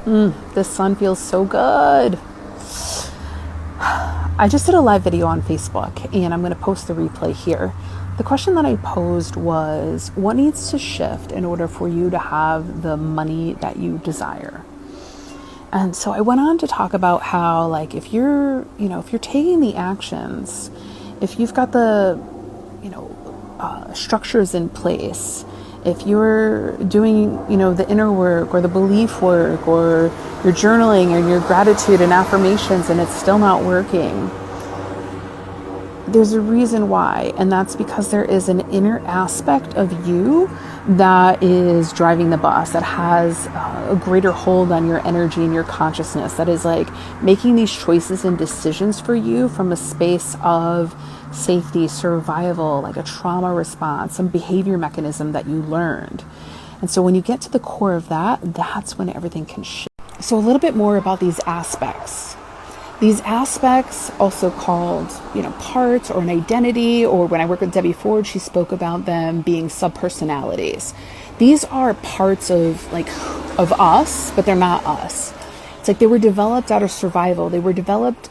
This sun feels so good. I just did a live video on Facebook and I'm going to post the replay here. The question that I posed was, what needs to shift in order for you to have the money that you desire? And so I went on to talk about how, like, if you're taking the actions, if you've got the, structures in place, if you're doing, the inner work or the belief work, or you're journaling and your gratitude and affirmations and it's still not working, there's a reason why. And that's because there is an inner aspect of you that is driving the bus, that has a greater hold on your energy and your consciousness, that is like making these choices and decisions for you from a space of safety, survival, like a trauma response, some behavior mechanism that you learned. And so when you get to the core of that, that's when everything can shift. So a little bit more about these aspects. These aspects, also called, parts or an identity, or when I work with Debbie Ford, she spoke about them being subpersonalities. These are parts of us, but they're not us. It's like they were developed out of survival. They were developed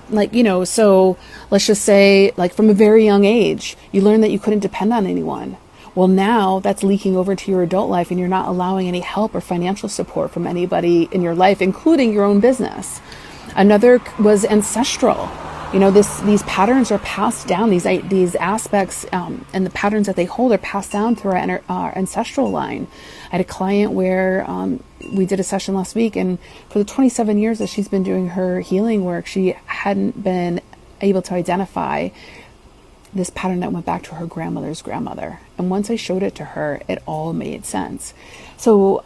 so let's just say, like, from a very young age, you learned that you couldn't depend on anyone. Well, now that's leaking over to your adult life and you're not allowing any help or financial support from anybody in your life, including your own business. Another was ancestral. These patterns are passed down. These aspects and the patterns that they hold are passed down through our ancestral line. I had a client where we did a session last week, and for the 27 years that she's been doing her healing work, she hadn't been able to identify this pattern that went back to her grandmother's grandmother. And once I showed it to her, it all made sense. So,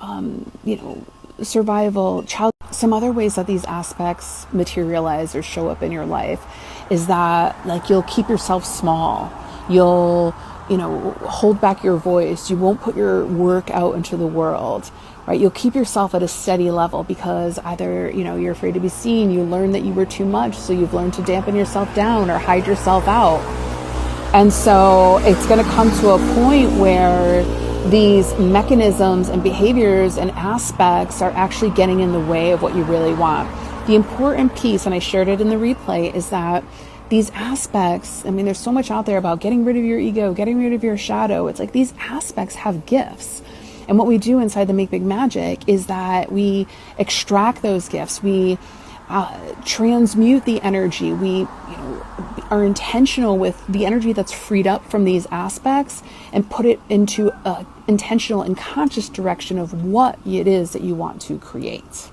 survival, child. Some other ways that these aspects materialize or show up in your life is that, like, you'll keep yourself small. You'll, hold back your voice. You won't put your work out into the world, right? You'll keep yourself at a steady level because either, you're afraid to be seen. You learned that you were too much, so you've learned to dampen yourself down or hide yourself out. And so it's going to come to a point where these mechanisms and behaviors and aspects are actually getting in the way of what you really want. The important piece, and I shared it in the replay, is that these aspects, there's so much out there about getting rid of your ego, getting rid of your shadow. It's like these aspects have gifts. And what we do inside the Make Big Magic is that we extract those gifts. We transmute the energy. We are intentional with the energy that's freed up from these aspects and put it into a intentional and conscious direction of what it is that you want to create.